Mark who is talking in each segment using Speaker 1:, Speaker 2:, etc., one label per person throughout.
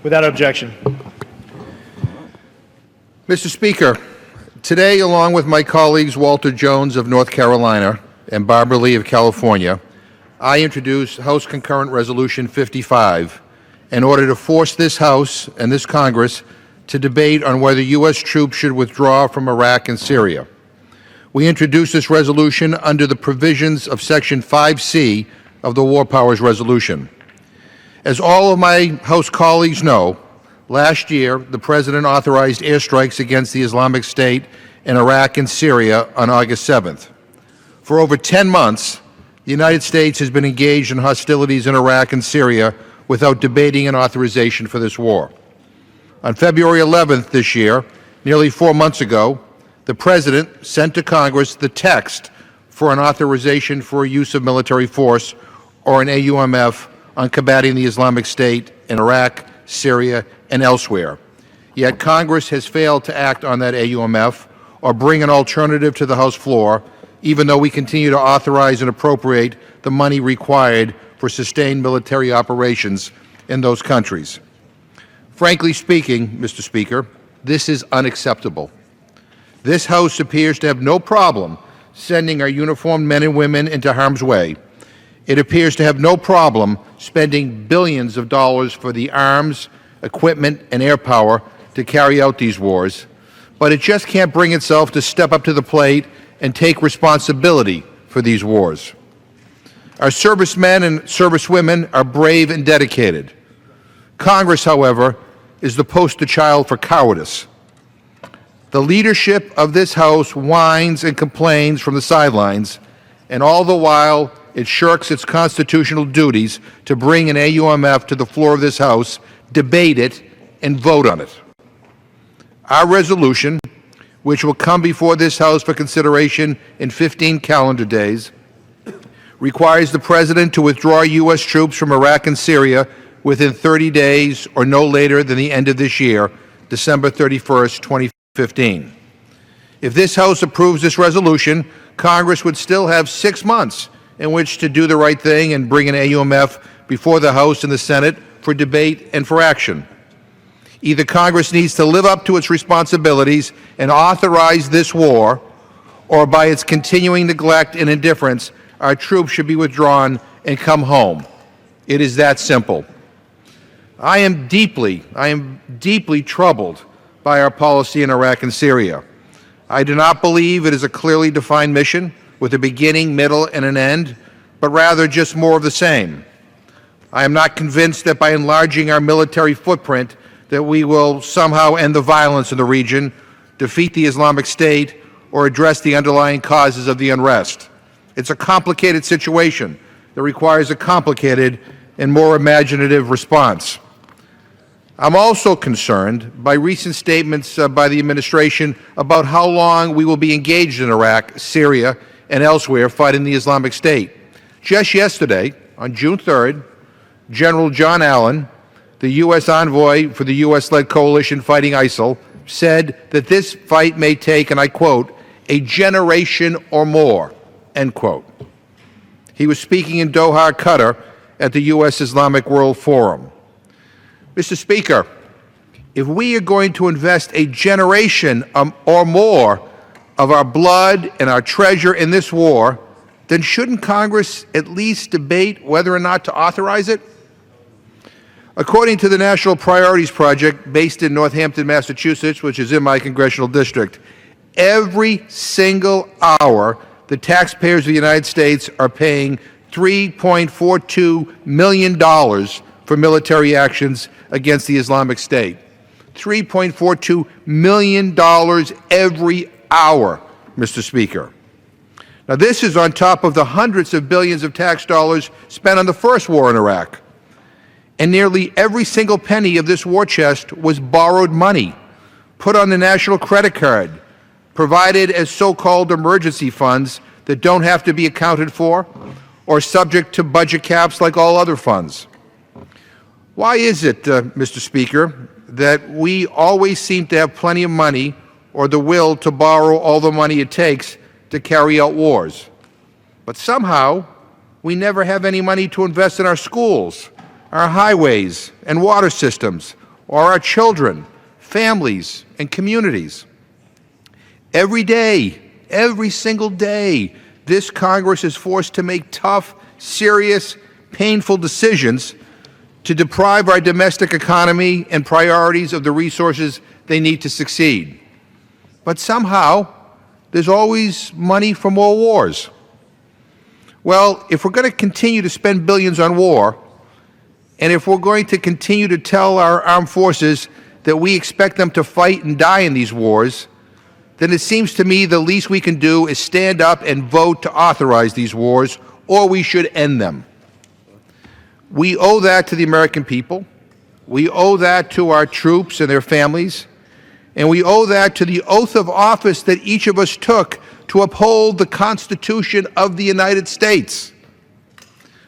Speaker 1: Without objection.
Speaker 2: Mr. Speaker, today, along with my colleagues Walter Jones of North Carolina and Barbara Lee of California, I introduce House Concurrent Resolution 55 in order to force this House and this Congress to debate on whether U.S. troops should withdraw from Iraq and Syria. We introduce this resolution under the provisions of Section 5C of the War Powers Resolution. As all of my House colleagues know, last year the President authorized airstrikes against the Islamic State in Iraq and Syria on August 7th. For over 10 months, the United States has been engaged in hostilities in Iraq and Syria without debating an authorization for this war. On February 11th this year, nearly 4 months ago, the President sent to Congress the text for an authorization for use of military force, or an AUMF, on combating the Islamic State in Iraq, Syria, and elsewhere. Yet Congress has failed to act on that AUMF or bring an alternative to the House floor, even though we continue to authorize and appropriate the money required for sustained military operations in those countries. Frankly speaking, Mr. Speaker, this is unacceptable. This House appears to have no problem sending our uniformed men and women into harm's way. It appears to have no problem spending billions of dollars for the arms, equipment, and air power to carry out these wars, but it just can't bring itself to step up to the plate and take responsibility for these wars. Our servicemen and servicewomen are brave and dedicated. Congress, however, is the poster child for cowardice. The leadership of this House whines and complains from the sidelines, and all the while it shirks its constitutional duties to bring an AUMF to the floor of this House, debate it, and vote on it. Our resolution, which will come before this House for consideration in 15 calendar days, requires the President to withdraw U.S. troops from Iraq and Syria within 30 days or no later than the end of this year, December 31st, 2015. If this House approves this resolution, Congress would still have 6 months in which to do the right thing and bring an AUMF before the House and the Senate for debate and for action. Either Congress needs to live up to its responsibilities and authorize this war, or by its continuing neglect and indifference, our troops should be withdrawn and come home. It is that simple. I am deeply troubled by our policy in Iraq and Syria. I do not believe it is a clearly defined mission with a beginning, middle, and an end, but rather just more of the same. I am not convinced that by enlarging our military footprint that we will somehow end the violence in the region, defeat the Islamic State, or address the underlying causes of the unrest. It's a complicated situation that requires a complicated and more imaginative response. I'm also concerned by recent statements by the administration about how long we will be engaged in Iraq, Syria, and elsewhere fighting the Islamic State. Just yesterday, on June 3rd, General John Allen, the U.S. envoy for the U.S.-led coalition fighting ISIL, said that this fight may take, and I quote, a generation or more, end quote. He was speaking in Doha, Qatar, at the U.S. Islamic World Forum. Mr. Speaker, if we are going to invest a generation or more of our blood and our treasure in this war, then shouldn't Congress at least debate whether or not to authorize it? According to the National Priorities Project, based in Northampton, Massachusetts, which is in my congressional district, every single hour the taxpayers of the United States are paying $3.42 million for military actions against the Islamic State. $3.42 million every hour, Mr. Speaker. Now, this is on top of the hundreds of billions of tax dollars spent on the first war in Iraq. And nearly every single penny of this war chest was borrowed money, put on the national credit card, provided as so-called emergency funds that don't have to be accounted for or subject to budget caps like all other funds. Why is it, Mr. Speaker, that we always seem to have plenty of money or the will to borrow all the money it takes to carry out wars, but somehow we never have any money to invest in our schools, our highways and water systems, or our children, families, and communities. Every day, every single day, this Congress is forced to make tough, serious, painful decisions to deprive our domestic economy and priorities of the resources they need to succeed. But somehow, there's always money for more wars. Well, if we're going to continue to spend billions on war, and if we're going to continue to tell our armed forces that we expect them to fight and die in these wars, then it seems to me the least we can do is stand up and vote to authorize these wars, or we should end them. We owe that to the American people. We owe that to our troops and their families. And we owe that to the oath of office that each of us took to uphold the Constitution of the United States.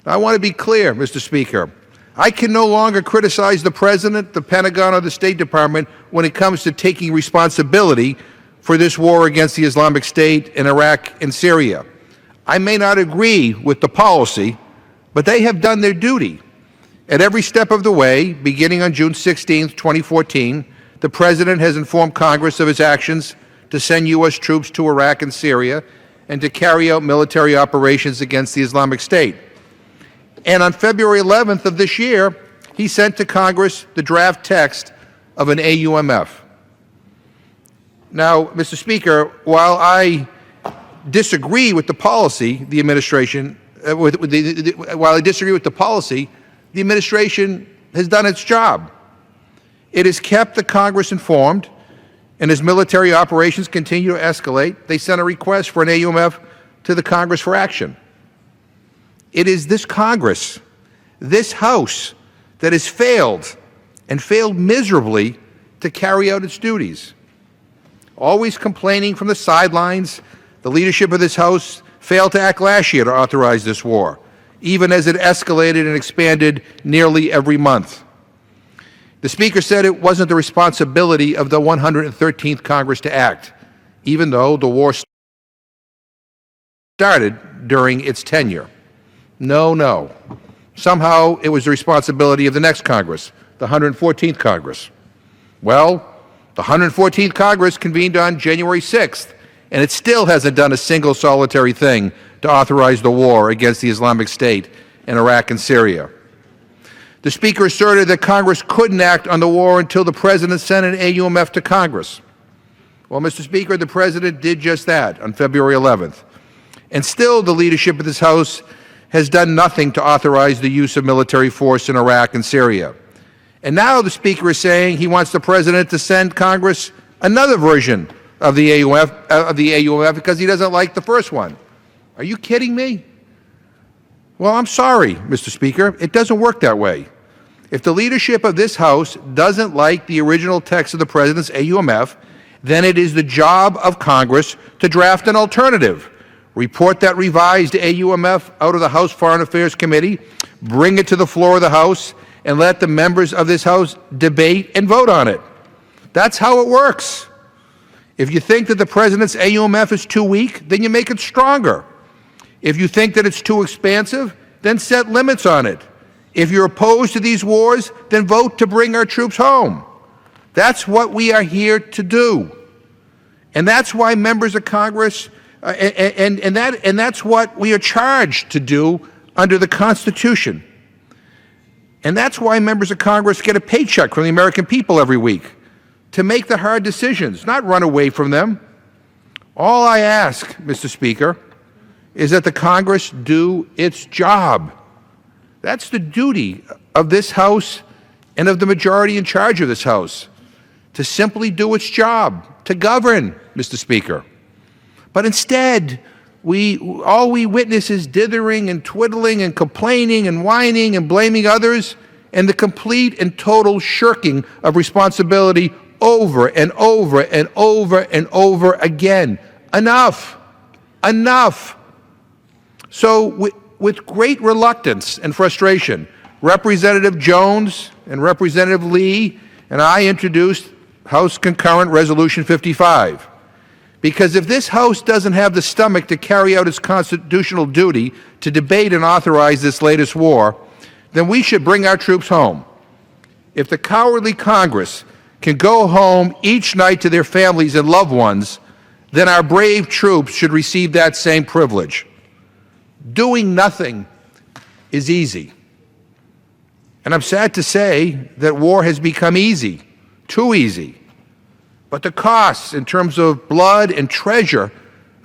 Speaker 2: Now, I want to be clear, Mr. Speaker. I can no longer criticize the President, the Pentagon, or the State Department when it comes to taking responsibility for this war against the Islamic State in Iraq and Syria. I may not agree with the policy, but they have done their duty. At every step of the way, beginning on June 16, 2014, the President has informed Congress of his actions to send U.S. troops to Iraq and Syria and to carry out military operations against the Islamic State. And on February 11th of this year, he sent to Congress the draft text of an AUMF. Now, Mr. Speaker, while I disagree with the policy, the administration the administration has done its job. It has kept the Congress informed, and as military operations continue to escalate, they sent a request for an AUMF to the Congress for action. It is this Congress, this House, that has failed, and failed miserably, to carry out its duties. Always complaining from the sidelines, the leadership of this House failed to act last year to authorize this war, even as it escalated and expanded nearly every month. The Speaker said it wasn't the responsibility of the 113th Congress to act, even though the war started during its tenure. No. Somehow it was the responsibility of the next Congress, the 114th Congress. Well, the 114th Congress convened on January 6th, and it still hasn't done a single solitary thing to authorize the war against the Islamic State in Iraq and Syria. The Speaker asserted that Congress couldn't act on the war until the President sent an AUMF to Congress. Well, Mr. Speaker, the President did just that on February 11th. And still the leadership of this House has done nothing to authorize the use of military force in Iraq and Syria. And now the Speaker is saying he wants the President to send Congress another version of the AUMF because he doesn't like the first one. Are you kidding me? Well, I'm sorry, Mr. Speaker. It doesn't work that way. If the leadership of this House doesn't like the original text of the President's AUMF, then it is the job of Congress to draft an alternative. Report that revised AUMF out of the House Foreign Affairs Committee, bring it to the floor of the House, and let the members of this House debate and vote on it. That's how it works. If you think that the President's AUMF is too weak, then you make it stronger. If you think that it's too expansive, then set limits on it. If you're opposed to these wars, then vote to bring our troops home. That's what we are here to do. And that's why members of Congress, and that's what we are charged to do under the Constitution. And that's why members of Congress get a paycheck from the American people every week, to make the hard decisions, not run away from them. All I ask, Mr. Speaker, is that the Congress do its job. That's the duty of this House and of the majority in charge of this House, to simply do its job, to govern, Mr. Speaker. But instead, all we witness is dithering and twiddling and complaining and whining and blaming others, and the complete and total shirking of responsibility over and over and over and over again. Enough. Enough. So with great reluctance and frustration, Representative Jones and Representative Lee and I introduced House Concurrent Resolution 55. Because if this House doesn't have the stomach to carry out its constitutional duty to debate and authorize this latest war, then we should bring our troops home. If the cowardly Congress can go home each night to their families and loved ones, then our brave troops should receive that same privilege. Doing nothing is easy. And I'm sad to say that war has become easy, too easy. But the costs in terms of blood and treasure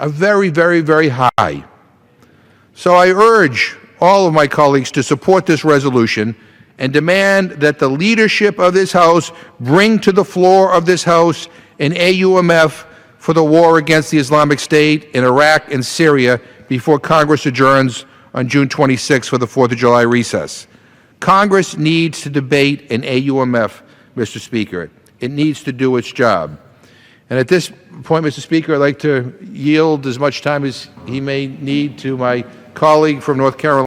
Speaker 2: are very, very, very high. So I urge all of my colleagues to support this resolution and demand that the leadership of this House bring to the floor of this House an AUMF for the war against the Islamic State in Iraq and Syria before Congress adjourns on June 26 for the 4th of July recess. Congress needs to debate an AUMF, Mr. Speaker. It needs to do its job. And at this point, Mr. Speaker, I'd like to yield as much time as he may need to my colleague from North Carolina.